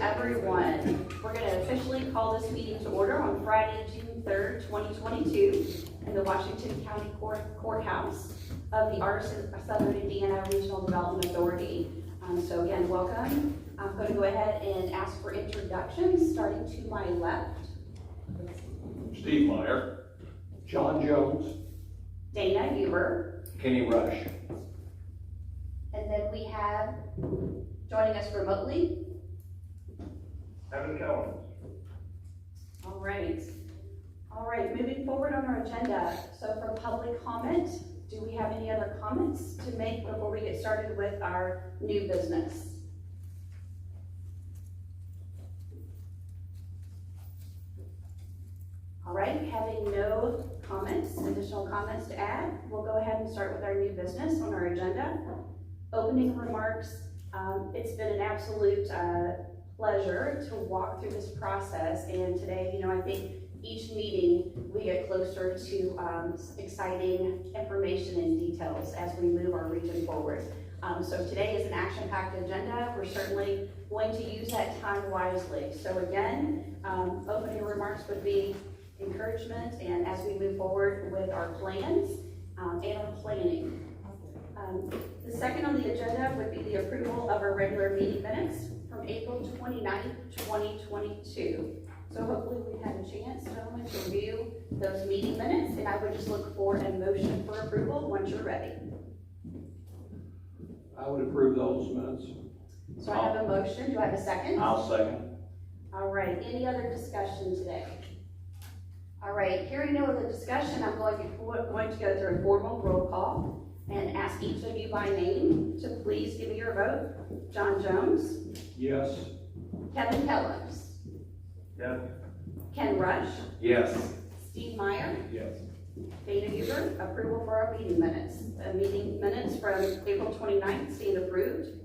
everyone. We're going to officially call this meeting to order on Friday, June 3rd, 2022 in the Washington County Courthouse of the Arts of Southern Indiana Regional Development Authority. So again, welcome. I'm going to go ahead and ask for introductions, starting to my left. Steve Meyer. John Jones. Dana Huber. Kenny Rush. And then we have, joining us remotely, Evan Kellens. All right, moving forward on our agenda. So for public comment, do we have any other comments to make before we get started with our new business? All right, having no comments, additional comments to add, we'll go ahead and start with our new business on our agenda. Opening remarks. It's been an absolute pleasure to walk through this process, and today, I think each meeting we get closer to exciting information and details as we move our region forward. So today is an action-packed agenda. We're certainly going to use that time wisely. So again, opening remarks would be encouragement, and as we move forward with our plans and our planning. The second on the agenda would be the approval of our regular meeting minutes from April 29th, 2022. So hopefully we've had a chance, gentlemen, to review those meeting minutes, and I would just look for a motion for approval once you're ready. I would approve those minutes. So I have a motion. Do I have a second? I'll second. All right. Any other discussion today? All right. Hearing no other discussion, I'm going to go through a formal roll call and ask each of you by name to please give me your vote. John Jones. Yes. Kevin Kellens. Yes. Ken Rush. Yes. Steve Meyer. Yes. Dana Huber. Approval for our meeting minutes. The meeting minutes from April 29th stand approved.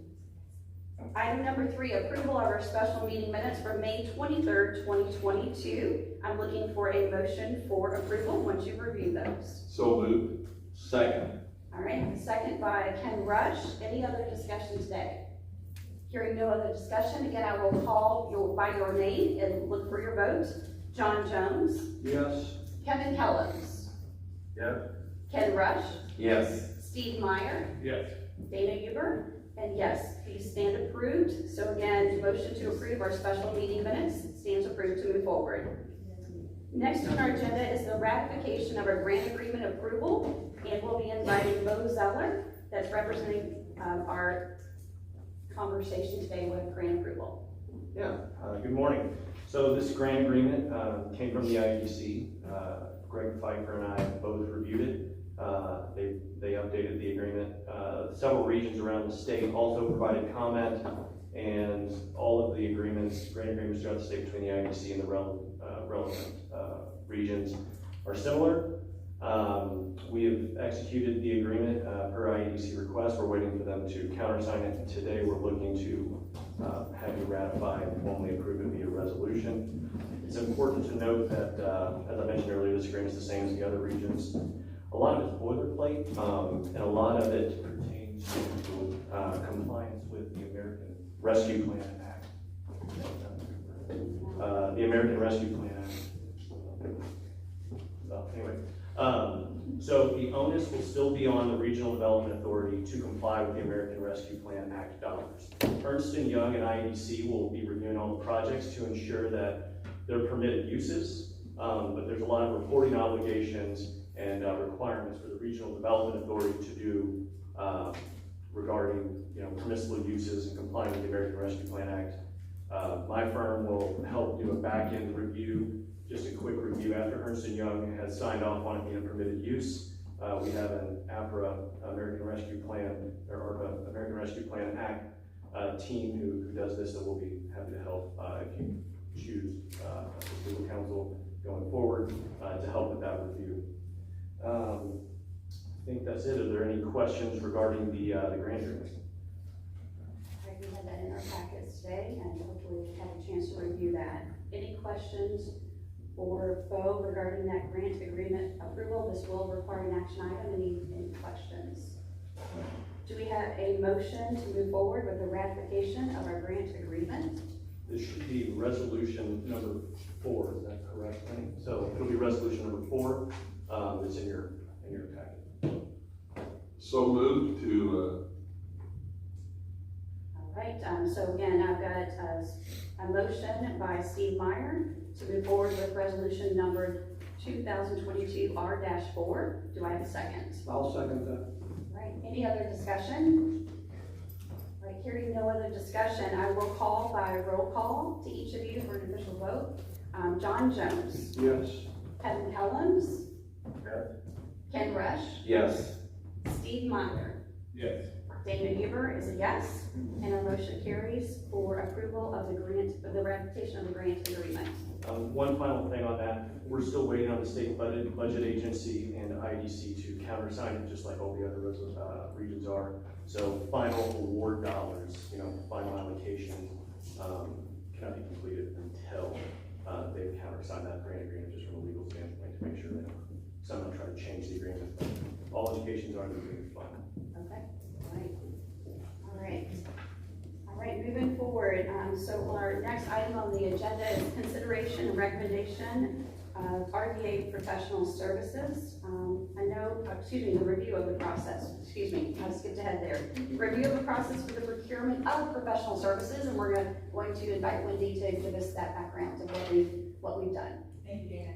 Item number 3, approval of our special meeting minutes from May 23rd, 2022. I'm looking for a motion for approval once you've reviewed those. So moved. Second. All right, second by Ken Rush. Any other discussion today? Hearing no other discussion, again, I will call you by your name and look for your vote. John Jones. Yes. Kevin Kellens. Yes. Ken Rush. Yes. Steve Meyer. Yes. Dana Huber. And yes, these stand approved. So again, motion to approve our special meeting minutes stands approved to move forward. Next on our agenda is the ratification of our grant agreement approval, and we'll be inviting Bo Zeller, that's representing our conversation today with grant approval. Yeah, good morning. So this grant agreement came from the IEDC. Greg Pfeiffer and I both reviewed it. They updated the agreement. Several regions around the state also provided comment, and all of the agreements, grant agreements throughout the state between the IEDC and the relevant regions are similar. We have executed the agreement per IEDC request. We're waiting for them to countersign it. Today we're looking to have you ratify and formally approve it via resolution. It's important to note that, as I mentioned earlier, this agreement is the same as the other regions. A lot of it's boilerplate, and a lot of it pertains to compliance with the American Rescue Plan Act. The American Rescue Plan Act. So the onus will still be on the Regional Development Authority to comply with the American Rescue Plan Act dollars. Ernst & Young and IEDC will be reviewing all the projects to ensure that they're permitted uses, but there's a lot of reporting obligations and requirements for the Regional Development Authority to do regarding permissible uses and complying with the American Rescue Plan Act. My firm will help do a back-end review, just a quick review after Ernst & Young has signed off on it being a permitted use. We have an APRA, American Rescue Plan, or American Rescue Plan Act team who does this, and we'll be happy to help if you choose legal counsel going forward to help with that review. I think that's it. Are there any questions regarding the grant agreement? Right, we had that in our packets today, and hopefully we've had a chance to review that. Any questions for Bo regarding that grant agreement approval? This will require an action item. Any questions? Do we have a motion to move forward with the ratification of our grant agreement? This be resolution number 4, is that correct, Lenny? So it'll be resolution number 4, it's in your packet. So moved to, All right, so again, I've got a motion by Steve Meyer to move forward with resolution number 2022 R-4. Do I have a second? I'll second that. All right, any other discussion? All right, hearing no other discussion, I will call by roll call to each of you for an official vote. John Jones, Yes. Kevin Kellums, Yes. Ken Rush, Yes. Steve Meyer, Yes. Dana Huber is a yes, and our motion carries for approval of the grant, of the ratification of the grant agreement. One final thing on that, we're still waiting on the state budget agency and IDC to countersign it, just like all the other regions are. So final award dollars, final allocation, cannot be completed until they've countersigned that grant agreement, just from a legal standpoint, to make sure that someone try to change the agreement. But all indications are the agreement's final. Okay, all right, moving forward, so our next item on the agenda is consideration and recommendation of RDA professional services. The review of the process, I skipped ahead there. Review of the process for the procurement of professional services, and we're going to invite Wendy to give us that background of what we've done. Thank you, Dana.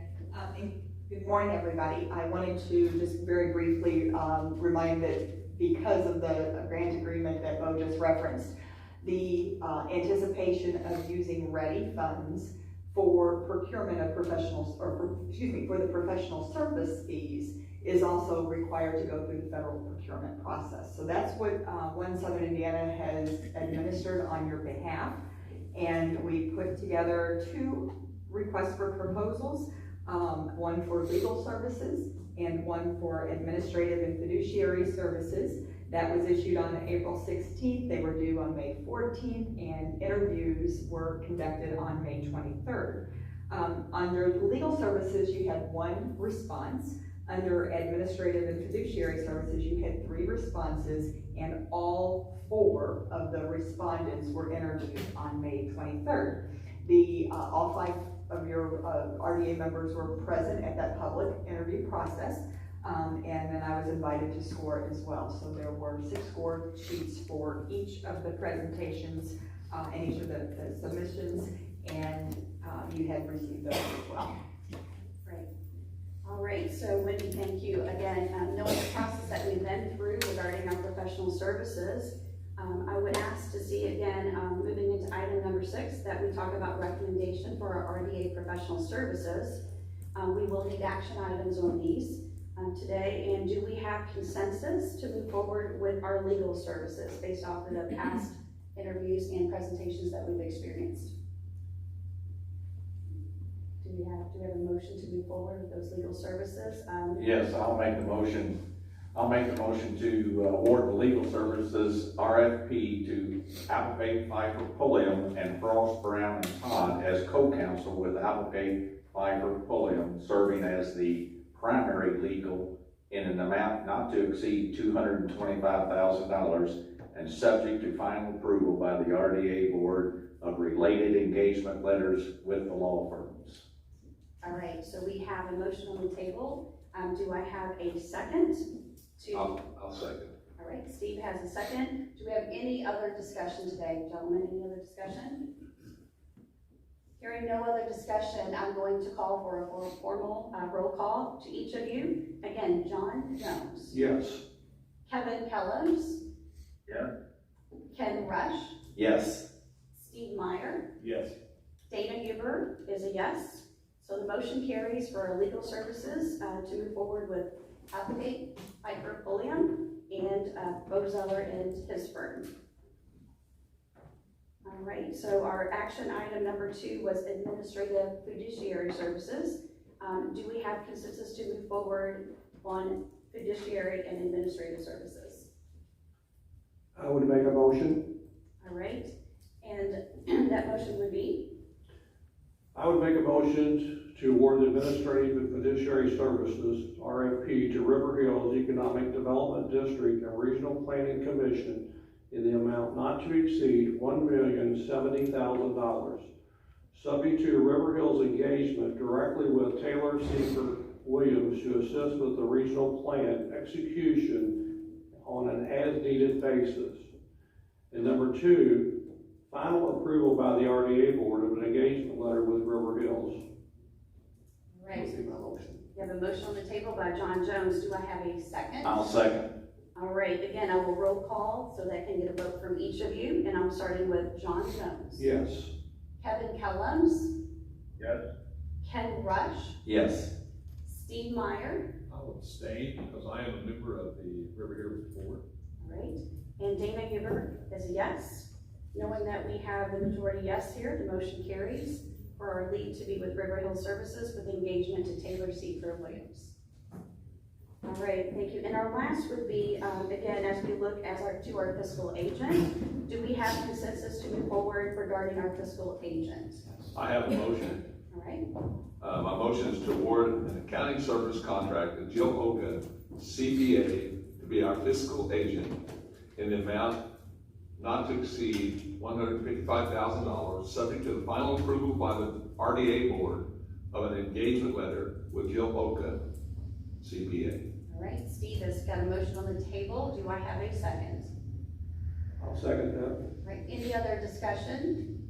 And good morning, everybody. I wanted to just very briefly remind that because of the grant agreement that Bo just referenced, the anticipation of using ready funds for procurement of professionals, for the professional service fees is also required to go through the federal procurement process. So that's what One Southern Indiana has administered on your behalf. And we put together 2 requests for proposals, one for legal services and one for administrative and fiduciary services. That was issued on April 16th. They were due on May 14th, and interviews were conducted on May 23rd. Under legal services, you had 1 response. Under administrative and fiduciary services, you had 3 responses, and all 4 of the respondents were interviewed on May 23rd. All 5 of your RDA members were present at that public interview process. And then I was invited to score it as well. So there were 6 score sheets for each of the presentations and each of the submissions, and you had received those as well. Great. All right, so Wendy, thank you again. Knowing the process that we've been through regarding our professional services, I would ask to see again, moving into item number 6, that we talk about recommendation for our RDA professional services. We will need action items on these today, and do we have consensus to move forward with our legal services based off of the past interviews and presentations that we've experienced? Do we have a motion to move forward with those legal services? Yes, I'll make the motion. I'll make the motion to award the legal services RFP to Applegate, Pfeiffer, Pulliam, and Frost, Brown, and Todd as co-counsel with Applegate, Pfeiffer, Pulliam, serving as the primary legal in an amount not to exceed $225,000 and subject to final approval by the RDA Board of related engagement letters with the law firms. All right, so we have a motion on the table. Do I have a second? I'll second. All right, Steve has a second. Do we have any other discussion today, gentlemen? Any other discussion? Hearing no other discussion, I'm going to call for a formal roll call to each of you. Again, John Jones. Yes. Kevin Kellums. Yeah. Ken Rush. Yes. Steve Meyer. Yes. Dana Huber is a yes. So the motion carries for our legal services to move forward with Applegate, Pfeiffer, Pulliam, and Bozeller and Pittsburgh. All right, so our action item number 2 was administrative fiduciary services. Do we have consensus to move forward on fiduciary and administrative services? I would make a motion. All right, and that motion would be? I would make a motion to award the administrative and fiduciary services RFP to River Hills Economic Development District and Regional Planning Commission in the amount not to exceed $1,070,000 subject to River Hills engagement directly with Taylor Seeker Williams to assist with the regional plan execution on an as-needed basis. And number 2, final approval by the RDA board of an engagement letter with River Hills. All right, we have a motion on the table by John Jones. Do I have a second? I'll second. All right, again, I will roll call so that I can get a vote from each of you, and I'm starting with John Jones. Yes. Kevin Kellums. Yes. Ken Rush. Yes. Steve Meyer. I'll abstain because I am a member of the River Hills Board. All right, and Dana Huber is a yes. Knowing that we have the majority yes here, the motion carries for our lead to be with River Hills Services with engagement to Taylor Seeker Williams. All right, thank you. And our last would be, again, as we look to our fiscal agent, do we have consensus to move forward regarding our fiscal agent? I have a motion. All right, My motion is to award an accounting service contract to Jill Oka, CPA, to be our fiscal agent in the amount not to exceed $155,000, subject to the final approval by the RDA board of an engagement letter with Jill Oka, CPA. all right. Steve has got a motion on the table. Do I have a second? I'll second that. All right, any other discussion?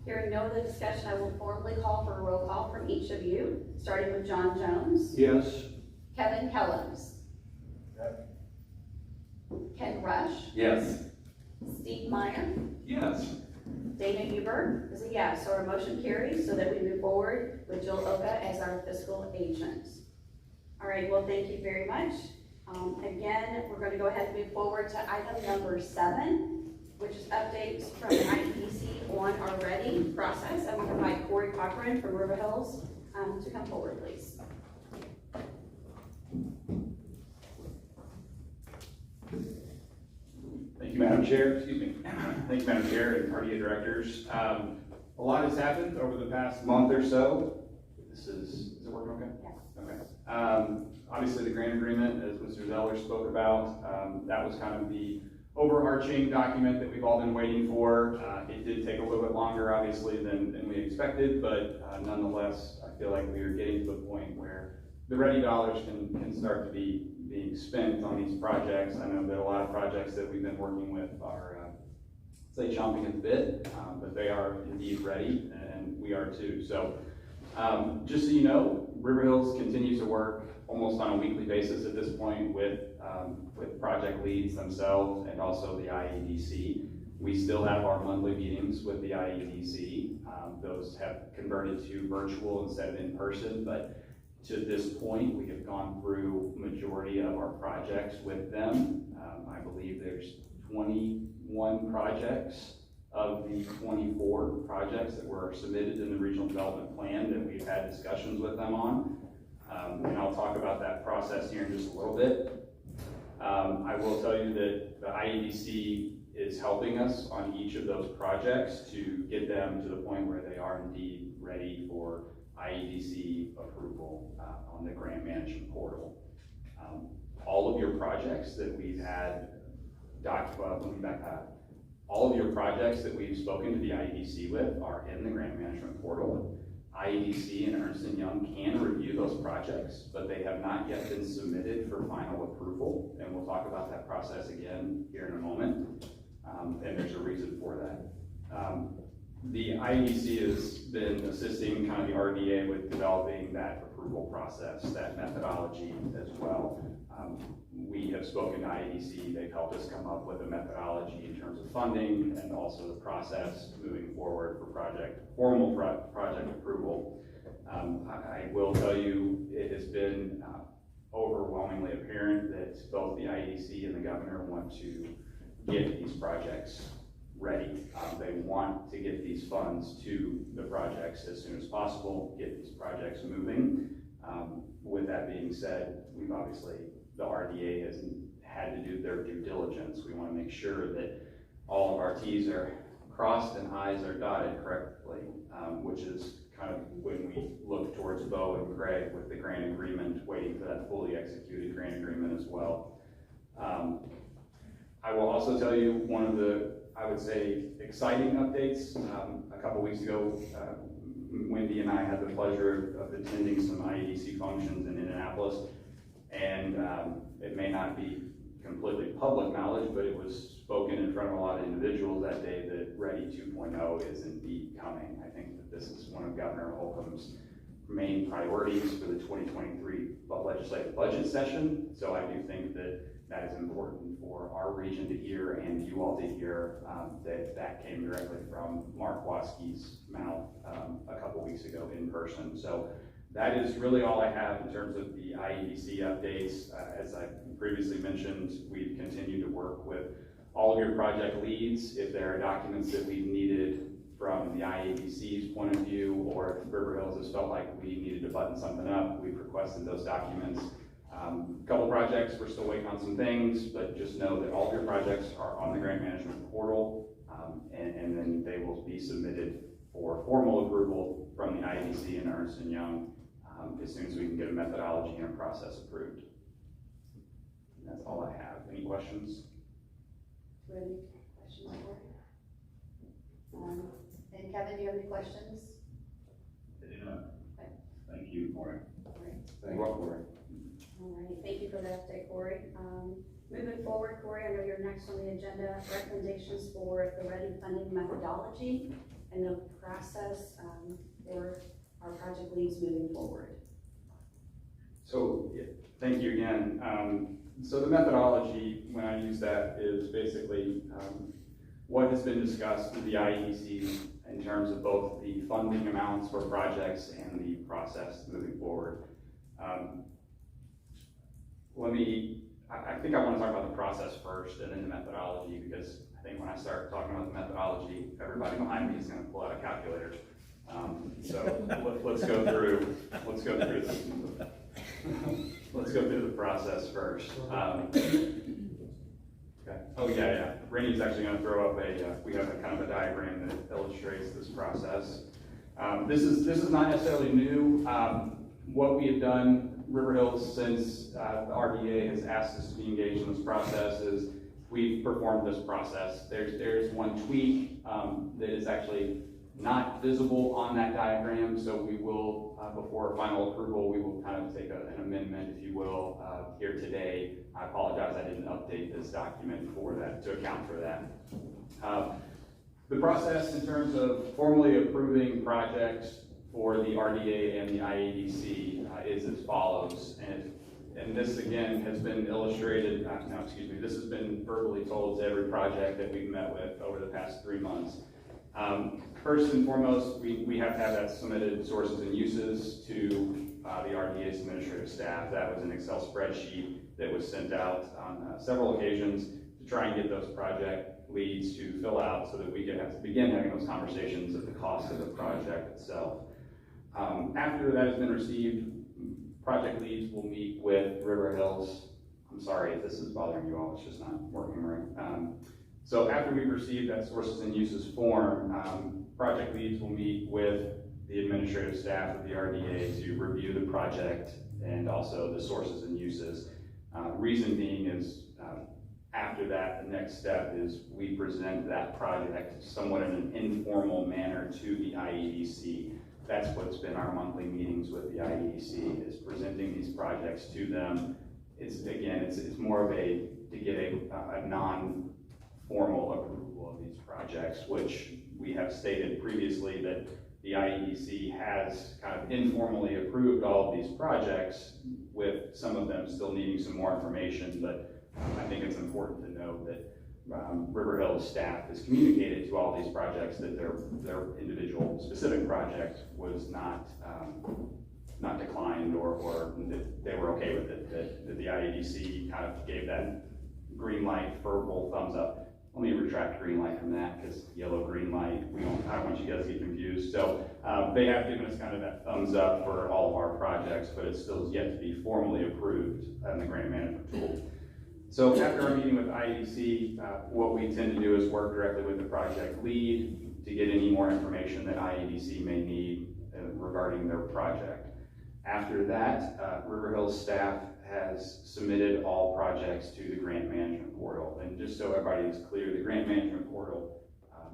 Hearing no other discussion, I will formally call for a roll call from each of you, starting with John Jones. Yes. Kevin Kellums. Ken Rush. Yes. Steve Meyer. Yes. Dana Huber is a yes, so our motion carries so that we move forward with Jill Oka as our fiscal agent. All right, well, thank you very much. Again, we're going to go ahead and move forward to item number 7, which is updates from the IEDC on our ready process. I'm going to invite Corey Cochran from River Hills to come forward, please. Thank you, Madam Chair. Excuse me. Thank you, Madam Chair and RDA directors. A lot has happened over the past month or so. Is it working okay? Yes. Okay. Obviously, the grant agreement, as Mr. Zeller spoke about, that was kind of the overarching document that we've all been waiting for. It did take a little bit longer, obviously, than we expected, but nonetheless, I feel like we are getting to the point where the ready dollars can start to be being spent on these projects. I know that a lot of projects that we've been working with are, say, chomping at the bit, but they are indeed ready, and we are too. So, just so you know, River Hills continues to work almost on a weekly basis at this point with project leads themselves and also the IEDC. We still have our monthly meetings with the IEDC. Those have converted to virtual instead of in person, but to this point, we have gone through majority of our projects with them. I believe there's 21 projects of the 24 projects that were submitted in the regional development plan that we've had discussions with them on. And I'll talk about that process here in just a little bit. I will tell you that the IEDC is helping us on each of those projects to get them to the point where they are indeed ready for IEDC approval on the grant management portal. All of your projects that we've had, all of your projects that we've spoken to the IEDC with are in the grant management portal. IEDC and Ernst & Young can review those projects, but they have not yet been submitted for final approval, and we'll talk about that process again here in a moment, and there's a reason for that. The IEDC has been assisting kind of the RDA with developing that approval process, that methodology as well. We have spoken to IEDC, they've helped us come up with a methodology in terms of funding and also the process moving forward for formal project approval. I will tell you, it has been overwhelmingly apparent that both the IEDC and the governor want to get these projects ready. They want to get these funds to the projects as soon as possible, get these projects moving. With that being said, the RDA has had to do their due diligence. We want to make sure that all of our T's are crossed and I's are dotted correctly, which is kind of when we look towards Bo and Craig with the grant agreement, waiting for that fully executed grant agreement as well. I will also tell you one of the I would say, exciting updates. A couple weeks ago, Wendy and I had the pleasure of attending some IEDC functions in Indianapolis, and it may not be completely public knowledge, but it was spoken in front of a lot of individuals that day that Ready 2.0 is indeed coming. I think that this is one of Governor Holcomb's main priorities for the 2023 legislative budget session. So I do think that that is important for our region to hear and you all to hear, that came directly from Mark Watsky's mouth a couple weeks ago in person. So that is really all I have in terms of the IEDC updates. As I previously mentioned, we've continued to work with all of your project leads. If there are documents that we've needed from the IEDC's point of view, or if River Hills has felt like we needed to button something up, we've requested those documents. A couple projects, we're still waiting on some things, but just know that all of your projects are on the grant management portal, and then they will be submitted for formal approval from the IEDC and Ernst & Young as soon as we can get a methodology and a process approved. And that's all I have. Any questions? Any questions for you? And Kevin, do you have any questions? I do not. Okay. Thank you, Corey. All right. Thank you, Corey. All right, thank you for that update, Corey. Moving forward, Corey, I know you're next on the agenda. Recommendations for the Ready funding methodology and the process for our project leads moving forward. So, yeah, thank you again. So the methodology, when I use that, is basically what has been discussed with the IEDC in terms of both the funding amounts for projects and the process moving forward. I think I want to talk about the process first and then the methodology, because I think when I start talking about the methodology, everybody behind me is going to pull out a calculator. So let's go through the process first. Okay. Oh yeah. Randy's actually going to throw up we have a kind of a diagram that illustrates this process. This is not necessarily new. What we have done, River Hills, since the RDA has asked us to be engaged in this process, is we've performed this process. There's one tweak that is actually not visible on that diagram, so we will, before final approval, we will kind of take an amendment, if you will, here today. I apologize, I didn't update this document for that, to account for that. The process in terms of formally approving projects for the RDA and the IEDC is as follows, and this again has been illustrated, this has been verbally told to every project that we've met with over the past 3 months. First and foremost, we have to have that submitted sources and uses to the RDA's administrative staff. That was an Excel spreadsheet that was sent out on several occasions to try and get those project leads to fill out so that we can begin having those conversations at the cost of the project itself. After that has been received, project leads will meet with River Hills. I'm sorry if this is bothering you all, it's just not working right. So after we've received that sources and uses form, project leads will meet with the administrative staff of the RDA to review the project and also the sources and uses. Reason being is after that, the next step is we present that project somewhat in an informal manner to the IEDC. That's what's been our monthly meetings with the IEDC, is presenting these projects to them. It's more of to get a non-formal approval of these projects, which we have stated previously that the IEDC has kind of informally approved all of these projects, with some of them still needing some more information, but I think it's important to know that River Hills staff has communicated to all these projects that their individual specific project was not declined, or that they were okay with it, that the IEDC kind of gave that green light, verbal thumbs up. Let me retract green light from that, because yellow, green light, I don't want you guys to get confused. So they have given us kind of that thumbs up for all of our projects, but it still is yet to be formally approved in the grant management tool. So after our meeting with IEDC, what we tend to do is work directly with the project lead to get any more information that IEDC may need regarding their project. After that, River Hills staff has submitted all projects to the grant management portal. And just so everybody is clear, the grant management portal,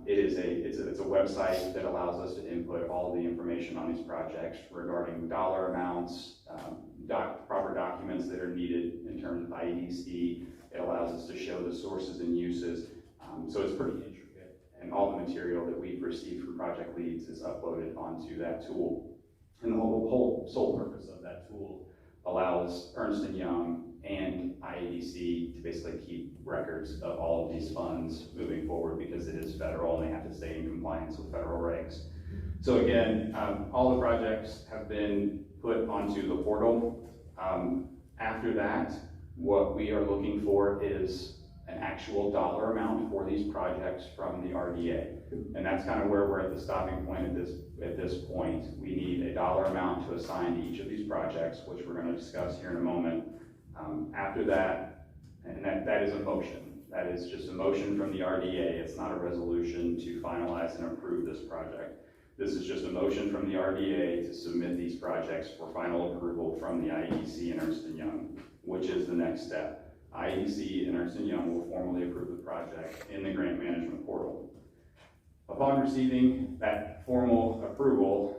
it's a website that allows us to input all the information on these projects regarding dollar amounts, proper documents that are needed in terms of IEDC. It allows us to show the sources and uses. So it's pretty intricate, and all the material that we've received from project leads is uploaded onto that tool. And the whole sole purpose of that tool allows Ernst & Young and IEDC to basically keep records of all of these funds moving forward, because it is federal and they have to stay in compliance with federal regs. So again, all the projects have been put onto the portal. After that, what we are looking for is an actual dollar amount for these projects from the RDA. And that's kind of where we're at the stopping point at this point. We need a dollar amount to assign to each of these projects, which we're going to discuss here in a moment. After that, and that is a motion. That is just a motion from the RDA. It's not a resolution to finalize and approve this project. This is just a motion from the RDA to submit these projects for final approval from the IEDC and Ernst & Young, which is the next step. IEDC and Ernst & Young will formally approve the project in the grant management portal. Upon receiving that formal approval,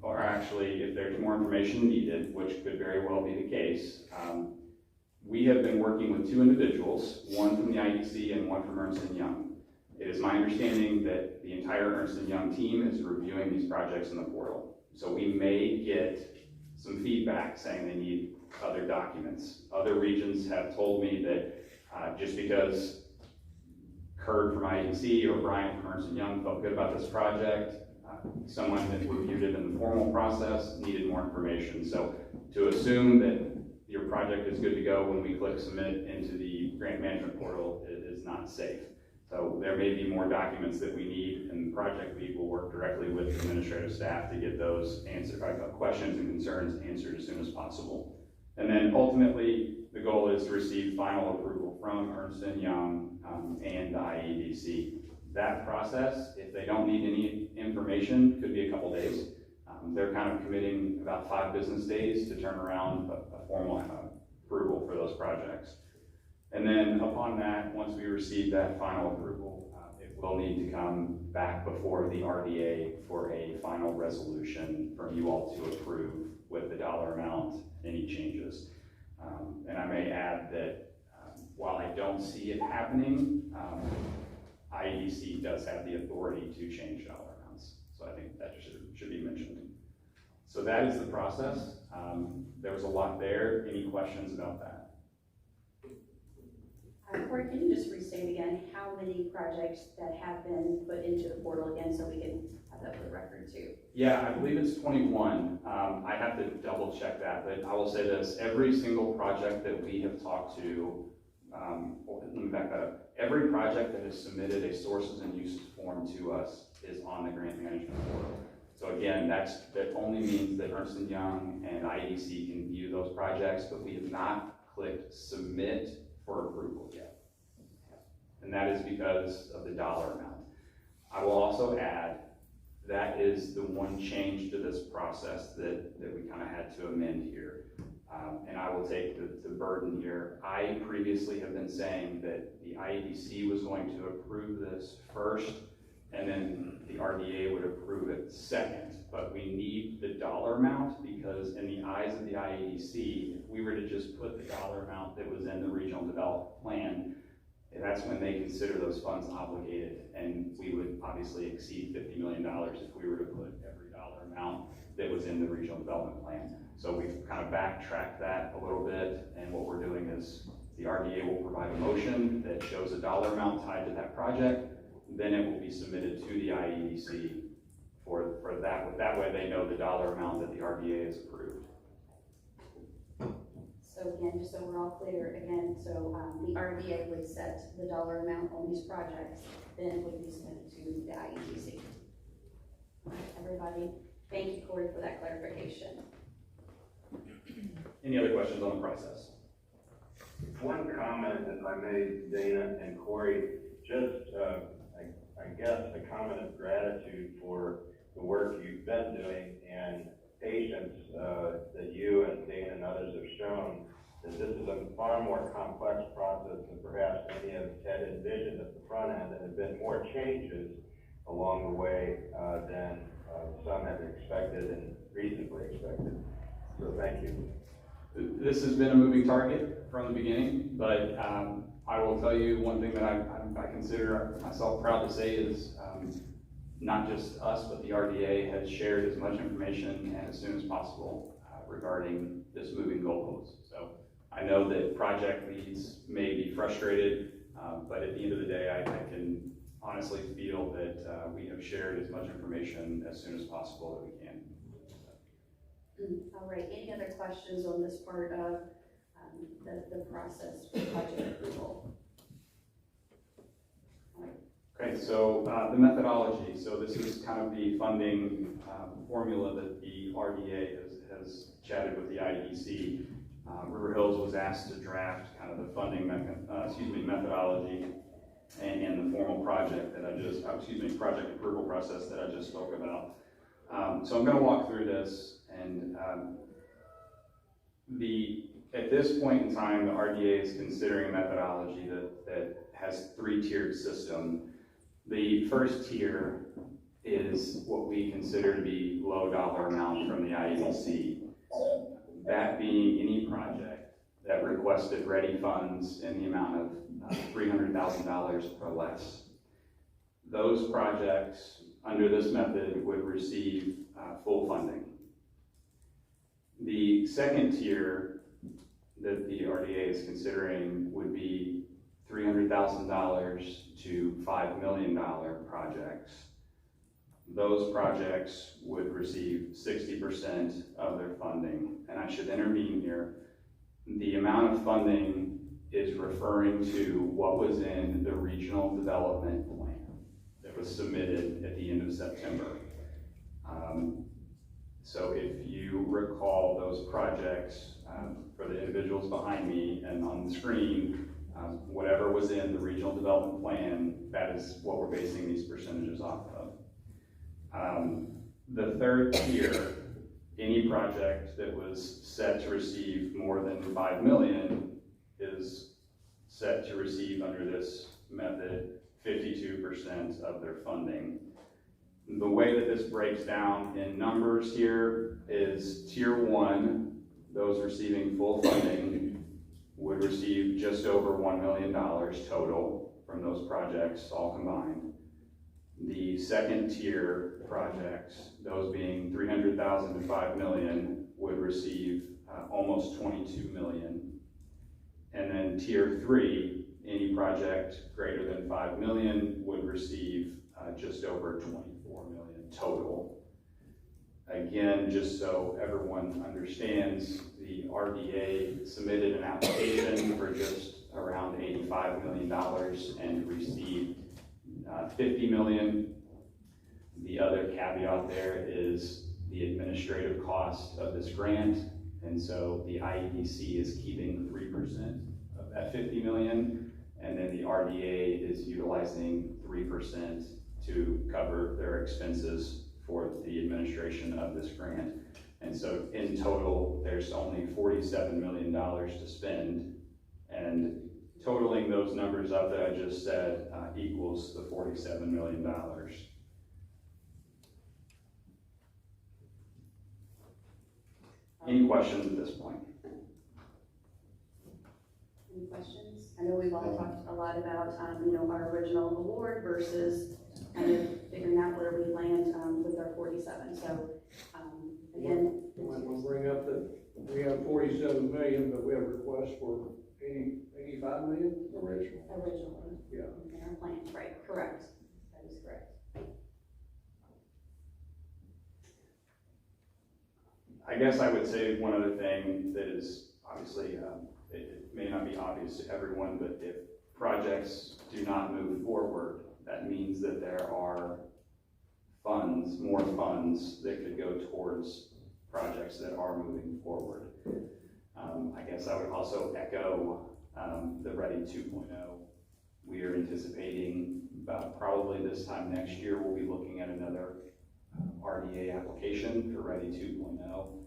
or actually if there's more information needed, which could very well be the case, we have been working with two individuals, one from the IEDC and one from Ernst & Young. It is my understanding that the entire Ernst & Young team is reviewing these projects in the portal. So we may get some feedback saying they need other documents. Other regions have told me that just because Kurt from IEDC or Brian from Ernst & Young felt good about this project, someone that reviewed it in the formal process needed more information. So to assume that your project is good to go when we click submit into the grant management portal, it is not safe. So there may be more documents that we need, and the project lead will work directly with the administrative staff to get those questions and concerns answered as soon as possible. And then ultimately, the goal is to receive final approval from Ernst & Young and the IEDC. That process, if they don't need any information, could be a couple days. They're kind of committing about 5 business days to turn around a formal approval for those projects. And then upon that, once we receive that final approval, it will need to come back before the RDA for a final resolution from you all to approve with the dollar amount, any changes. And I may add that while I don't see it happening, IEDC does have the authority to change dollar amounts. So I think that should be mentioned. So that is the process. There was a lot there. Any questions about that? Corey, can you just restate again how many projects that have been put into the portal again, so we can have that for the record too? Yeah, I believe it's 21. I have to double check that, but I will say this: every single project that we have talked to, let me back that up. Every project that has submitted a sources and uses form to us is on the grant management portal. So again, that only means that Ernst & Young and IEDC can view those projects, but we have not clicked submit for approval yet. And that is because of the dollar amount. I will also add that is the one change to this process that we kind of had to amend here. And I will take the burden here. I previously have been saying that the IEDC was going to approve this first, and then the RDA would approve it second. But we need the dollar amount, because in the eyes of the IEDC, if we were to just put the dollar amount that was in the regional development plan, that's when they consider those funds obligated, and we would obviously exceed $50 million if we were to put every dollar amount that was in the regional development plan. So we've kind of backtracked that a little bit, and what we're doing is the RDA will provide a motion that shows a dollar amount tied to that project. Then it will be submitted to the IEDC for that. That way they know the dollar amount that the RDA has approved. So again, just so we're all clear, again, so the RDA would set the dollar amount on these projects, then it would be submitted to the IEDC. All right, everybody, thank you, Corey, for that clarification. Any other questions on the process? One comment, if I may, Dana and Corey, just I guess a comment of gratitude for the work you've been doing and patience that you and Dana and others have shown process than perhaps many of us had envisioned at the front end, and there have been more changes along the way than some had expected and reasonably expected. So thank you. This has been a moving target from the beginning, but I will tell you one thing that I consider myself proud to say is not just us, but the RDA has shared as much information and as soon as possible regarding this moving goalpost. So I know that project leads may be frustrated, but at the end of the day, I can honestly feel that we have shared as much information as soon as possible that we can. All right, any other questions on this part of the process for project approval? All right. Okay, so the methodology. So this is kind of the funding formula that the RDA has chatted with the IDC. River Hills was asked to draft kind of the funding methodology and the formal project that project approval process that I just spoke about. So I'm going to walk through this, and at this point in time, the RDA is considering a methodology that has three-tiered system. The first tier is what we consider to be low dollar amount from the IDC. That being any project that requested ready funds in the amount of $300,000 or less. Those projects under this method would receive full funding. The second tier that the RDA is considering would be $300,000 to $5 million projects. Those projects would receive 60% of their funding. And I should intervene here. The amount of funding is referring to what was in the regional development plan that was submitted at the end of September. So if you recall those projects, for the individuals behind me and on the screen, whatever was in the regional development plan, that is what we're basing these percentages off of. The third tier, any project that was set to receive more than $5 million is set to receive under this method 52% of their funding. The way that this breaks down in numbers here is tier 1, those receiving full funding would receive just over $1 million total from those projects all combined. The second tier projects, those being $300,000 to $5 million, would receive almost $22 million. And then tier 3, any project greater than $5 million would receive just over $24 million total. Again, just so everyone understands, the RDA submitted an application for just around $85 million and received $50 million. The other caveat there is the administrative cost of this grant, and so the IEDC is keeping 3% of that $50 million, and then the RDA is utilizing 3% to cover their expenses for the administration of this grant. And so in total, there's only $47 million to spend, and totaling those numbers up that I just said equals the $47 million. Any questions at this point? Any questions? I know we've all talked a lot about, our original award versus kind of figuring out where we land with our 47. So, again, We'll bring up that we have $47 million, but we have requests for $85 million? originally, Yeah. in our plans, right? Correct. That is correct. I guess I would say one other thing that is obviously, it may not be obvious to everyone, but if projects do not move forward, that means that there are funds, more funds that could go towards projects that are moving forward. I guess I would also echo the Ready 2.0. We are anticipating probably this time next year, we'll be looking at another RDA application for Ready 2.0.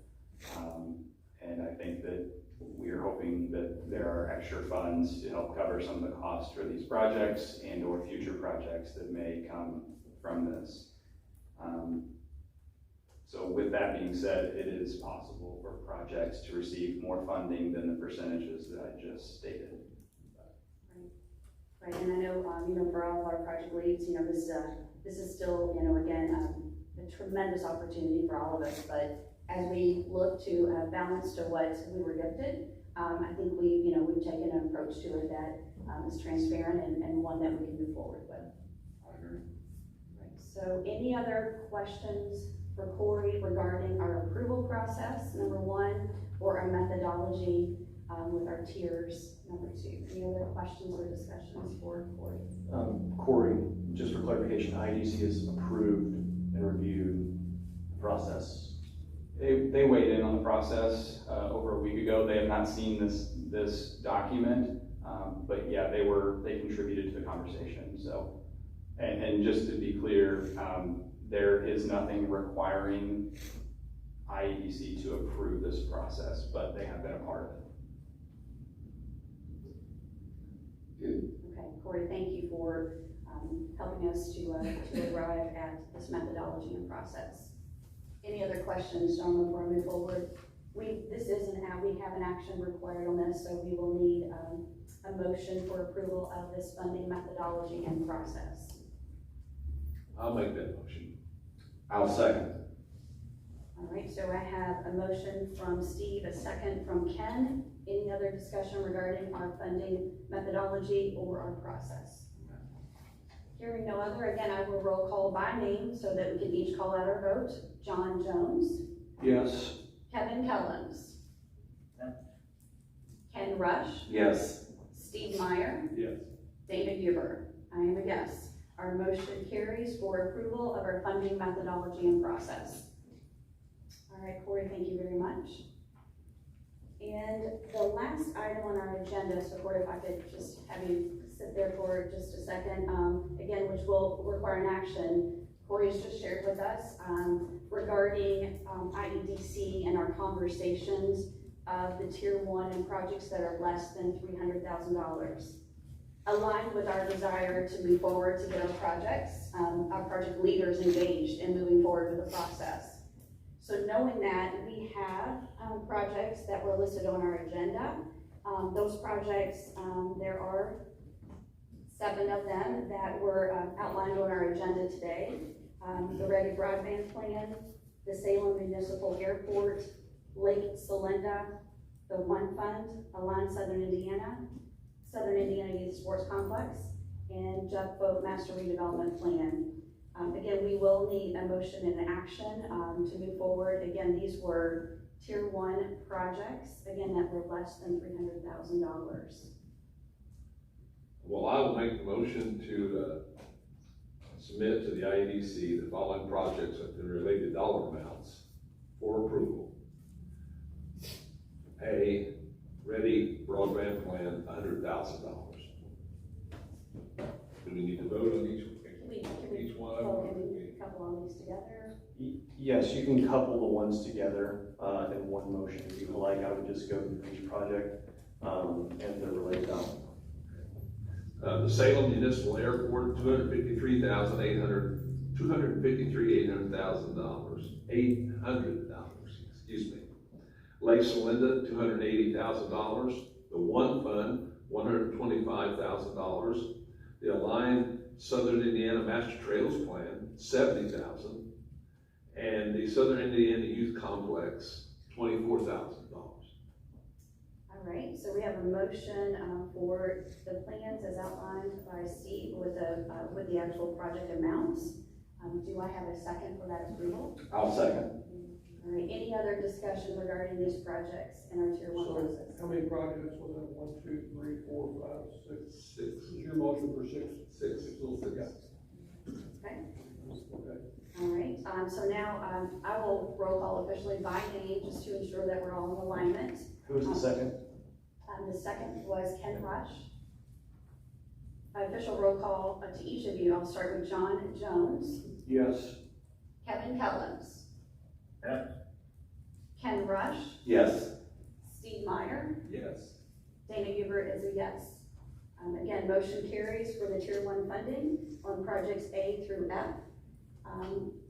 And I think that we are hoping that there are extra funds to help cover some of the costs for these projects and or future projects that may come from this. So with that being said, it is possible for projects to receive more funding than the percentages that I just stated. Right, and I know, for all of our project leads, this is still, again, a tremendous opportunity for all of us, but as we look to balance to what we were gifted, I think we've taken an approach to it that is transparent and one that we can move forward with. I agree. Right. So any other questions for Corey regarding our approval process, number one, or our methodology with our tiers, number two? Any other questions or discussions for Corey? Corey, just for clarification, IDC has approved and reviewed the process. They weighed in on the process over a week ago. They have not seen this document, but yeah, they contributed to the conversation. So, and just to be clear, there is nothing requiring IEDC to approve this process, but they have been a part of it. Okay, Corey, thank you for helping us to arrive at this methodology and process. Any other questions, gentlemen, before I move forward? This isn't how we have an action required on this, so we will need a motion for approval of this funding methodology and process. I'll make that motion. I'll second. All right, so I have a motion from Steve, a second from Ken. Any other discussion regarding our funding methodology or our process? Hearing no other, again, I will roll call by name so that we can each call out our vote. John Jones. Yes. Kevin Kellums. Ken Rush. Yes. Steve Meyer. Yes. Dana Huber. I am a yes. Our motion carries for approval of our funding methodology and process. All right, Corey, thank you very much. And the last item on our agenda, so Corey, if I could just have you sit there for just a second, again, which will require an action. Corey has just shared with us regarding IEDC and our conversations of the tier one and projects that are less than $300,000. Aligned with our desire to move forward to get our project leaders engaged in moving forward with the process. So knowing that we have projects that were listed on our agenda, those projects, there are 7 of them that were outlined on our agenda today. The Ready Broadband Plan, the Salem Municipal Airport, Lake Celinda, the One Fund, Align Southern Indiana Youth Sports Complex, and Jeff Boat Master Redevelopment Plan. Again, we will need a motion and action to move forward. Again, these were tier 1 projects, again, that were less than $300,000. Well, I will make the motion to submit to the IEDC the following projects with the related dollar amounts for approval. A Ready Broadband Plan, $100,000. Do we need to vote on each one of them? Can we couple all these together? Yes, you can couple the ones together in one motion if you would like. I would just go through each project and the related element. The Salem Municipal Airport, $253,800, excuse me. Lake Celinda, $280,000. The One Fund, $125,000. The Align Southern Indiana Master Trails Plan, $70,000. And the Southern Indiana Youth Complex, $24,000. All right, so we have a motion for the plans as outlined by Steve with the actual project amounts. Do I have a second for that approval? I'll second. All right, any other discussion regarding these projects in our tier 1 process? How many projects was that? 1, 2, 3, 4, 5, 6? 6. Is your motion for 6? 6. Okay. Okay. All right, so now I will roll call officially by name just to ensure that we're all in alignment. Who was the second? The second was Ken Rush. Official roll call to each of you. I'll start with John Jones. Yes. Kevin Kellums. Yes. Ken Rush. Yes. Steve Meyer, Yes. Dana Hubert is a yes. Again, motion carries for the Tier 1 funding on projects A through F,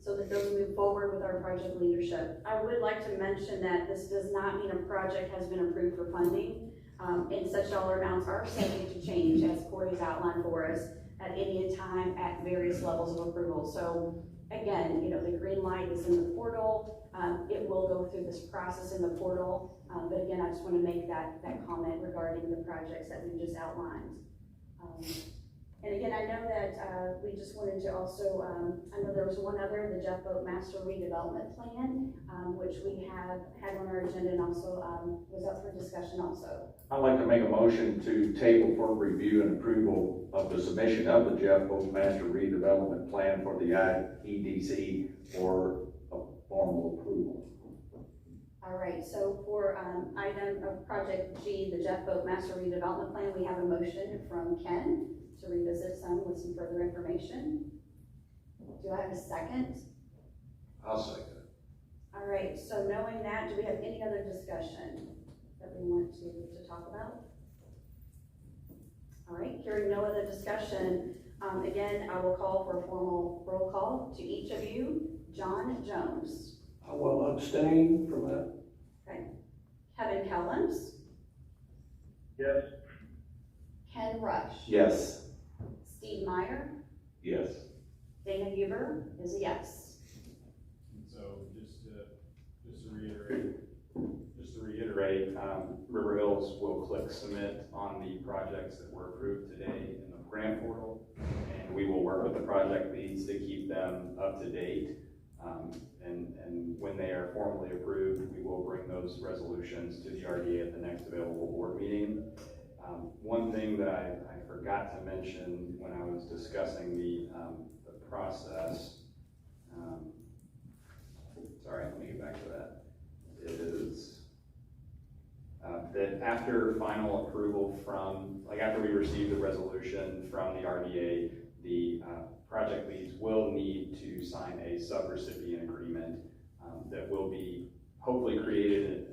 so that those move forward with our project leadership. I would like to mention that this does not mean a project has been approved for funding, and such dollar amounts are subject to change, as Corey's outlined for us, at any time at various levels of approval. So again, the green light is in the portal. It will go through this process in the portal, but again, I just want to make that comment regarding the projects that we just outlined. And again, I know that we just wanted to also, I know there was one other, the Jeff Boat Master Redevelopment Plan, which we have had on our agenda and also was up for discussion also. I'd like to make a motion to table for review and approval of the submission of the Jeff Boat Master Redevelopment Plan for the IEDC for a formal approval. All right, so for item of project G, the Jeff Boat Master Redevelopment Plan, we have a motion from Ken to revisit some with some further information. Do I have a second? I'll second. All right, so knowing that, do we have any other discussion that we want to talk about? All right, hearing no other discussion, again, I will call for a formal roll call to each of you. John Jones. I will abstain from that. Okay. Kevin Kellums. Yes. Ken Rush. Yes. Steve Meyer. Yes. Dana Huber is a yes. So just to reiterate, River Hills will click submit on the projects that were approved today in the grant portal, and we will work with the project leads to keep them up to date. And when they are formally approved, we will bring those resolutions to the RDA at the next available board meeting. One thing that I forgot to mention when I was discussing the process, sorry, let me get back to that, is that after final approval after we receive the resolution from the RDA, the project leads will need to sign a subrecipient agreement that will be hopefully created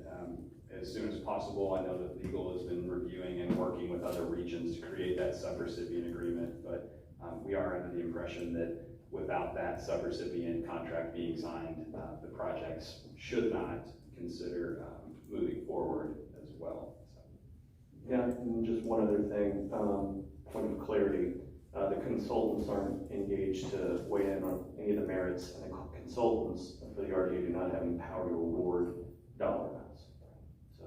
as soon as possible. I know that legal has been reviewing and working with other regions to create that subrecipient agreement, but we are under the impression that without that subrecipient contract being signed, the projects should not consider moving forward as well. So. Yeah, and just one other thing, point of clarity. The consultants aren't engaged to weigh in on any of the merits, and the consultants for the RDA do not have any power to award dollar amounts. So.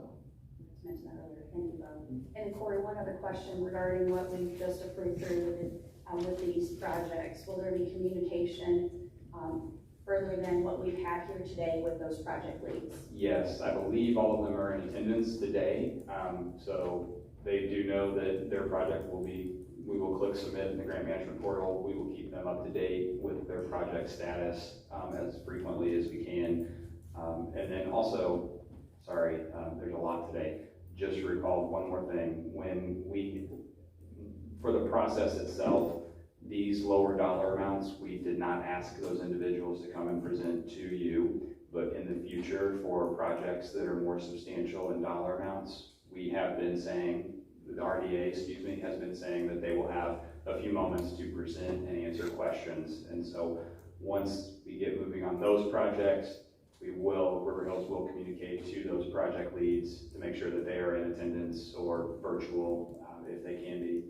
Let's mention that earlier. Thank you, Bob. And Corey, one other question regarding what we've just approved through with these projects. Will there be communication further than what we've had here today with those project leads? Yes, I believe all of them are in attendance today, so they do know that their project we will click submit in the grant management portal. We will keep them up to date with their project status as frequently as we can. And then also, sorry, there's a lot today. Just recall one more thing. For the process itself, these lower dollar amounts, we did not ask those individuals to come and present to you, but in the future for projects that are more substantial in dollar amounts, we have been saying, the RDA, has been saying that they will have a few moments to present and answer questions. And so once we get moving on those projects, River Hills will communicate to those project leads to make sure that they are in attendance or virtual if they can be,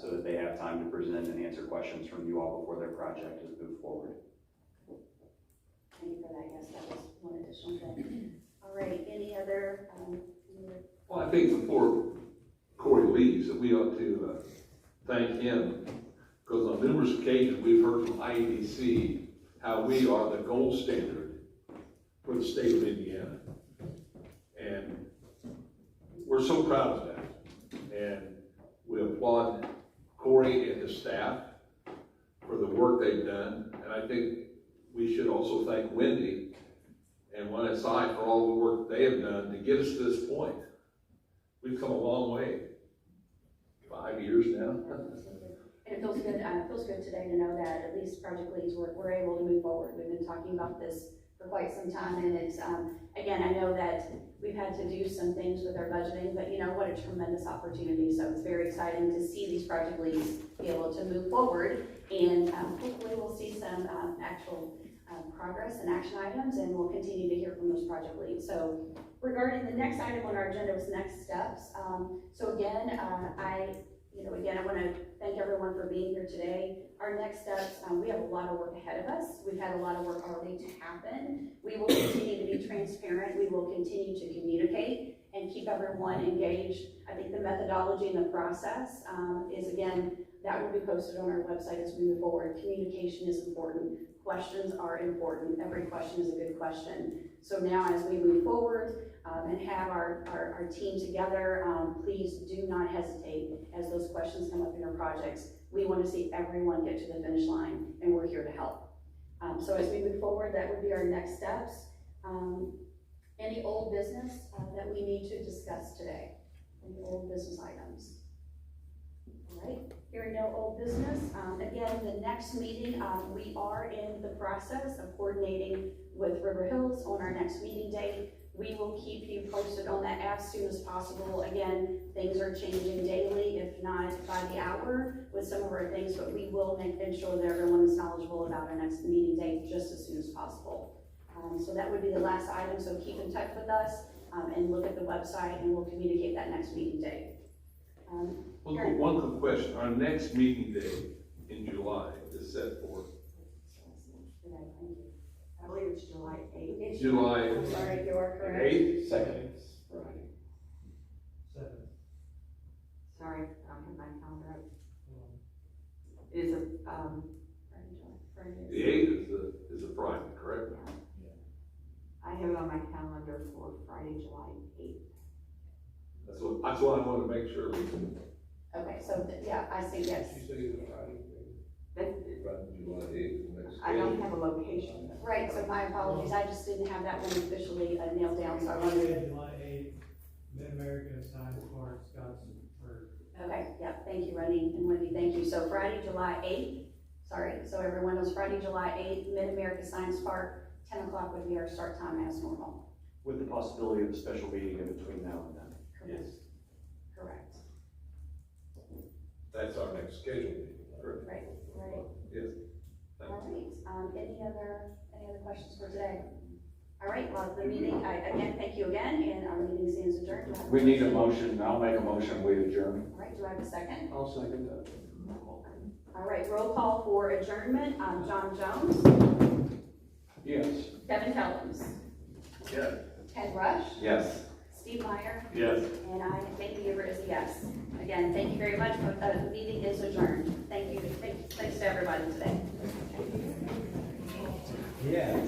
so that they have time to present and answer questions from you all before their project is moved forward. Thank you for that. Yes, that was one additional thing. All right, any other? Well, I think before Corey leaves, that we ought to thank him, because on numerous occasions we've heard from IEDC how we are the gold standard for the state of Indiana. And we're so proud of that. And we applaud Corey and his staff for the work they've done. And I think we should also thank Wendy and 1SI for all the work they have done to get us to this point. We've come a long way. 5 years now. And it feels good. It feels good today to know that at least project leads were able to move forward. We've been talking about this for quite some time, and it's, again, I know that we've had to do some things with our budgeting, but you know, what a tremendous opportunity. So it's very exciting to see these project leads be able to move forward, and hopefully we'll see some actual progress and action items, and we'll continue to hear from those project leads. So regarding the next item on our agenda was next steps. So again, I want to thank everyone for being here today. Our next steps, we have a lot of work ahead of us. We've had a lot of work already to happen. We will continue to be transparent. We will continue to communicate and keep everyone engaged. I think the methodology and the process is, again, that will be posted on our website as we move forward. Communication is important. Questions are important. Every question is a good question. So now as we move forward and have our team together, please do not hesitate as those questions come up in your projects. We want to see everyone get to the finish line, and we're here to help. So as we move forward, that would be our next steps. Any old business that we need to discuss today? Any old business items? All right. Hearing no old business, again, the next meeting, we are in the process of coordinating with River Hills on our next meeting date. We will keep you posted on that as soon as possible. Again, things are changing daily, if not by the hour, with some of our things, but we will ensure that everyone is knowledgeable about our next meeting date just as soon as possible. So that would be the last item, so keep in touch with us and look at the website, and we'll communicate that next meeting date. One quick question. Our next meeting day in July is set for I believe it's July 8th. July I'm sorry, you are correct. 8th? Second Friday. Sorry, I don't have my calendar up. It is The 8th is a Friday, correct? I have it on my calendar for Friday, July 8th. That's what I want to make sure we can. Okay, so, yeah, I see, yes. July 8th. I don't have a location. Right, so my apologies, I just didn't have that one officially nailed down, so I wanted. July 8th, Mid-America Science Park, Scottsburg. Okay, yeah, thank you, Rennie and Wendy, thank you. So Friday, July 8th, sorry, so everyone knows Friday, July 8th, Mid-America Science Park, 10 o'clock would be our start time as normal. With the possibility of a special meeting in between now and then. Correct. Correct. That's our next scheduled meeting, correct? Right, right. Yes. All right, any other questions for today? All right, well, the meeting, again, thank you again, and our meeting stands adjourned. We need a motion. I'll make a motion. We adjourn. All right, do I have a second? I'll second that. All right, roll call for adjournment. John Jones, Yes. Kevin Kellums, Yes. Ted Rush, Yes. Steve Meyer, Yes. and I, Katie Everett, is a yes. Again, thank you very much. The meeting is adjourned. Thank you. Thanks to everybody today. Yeah.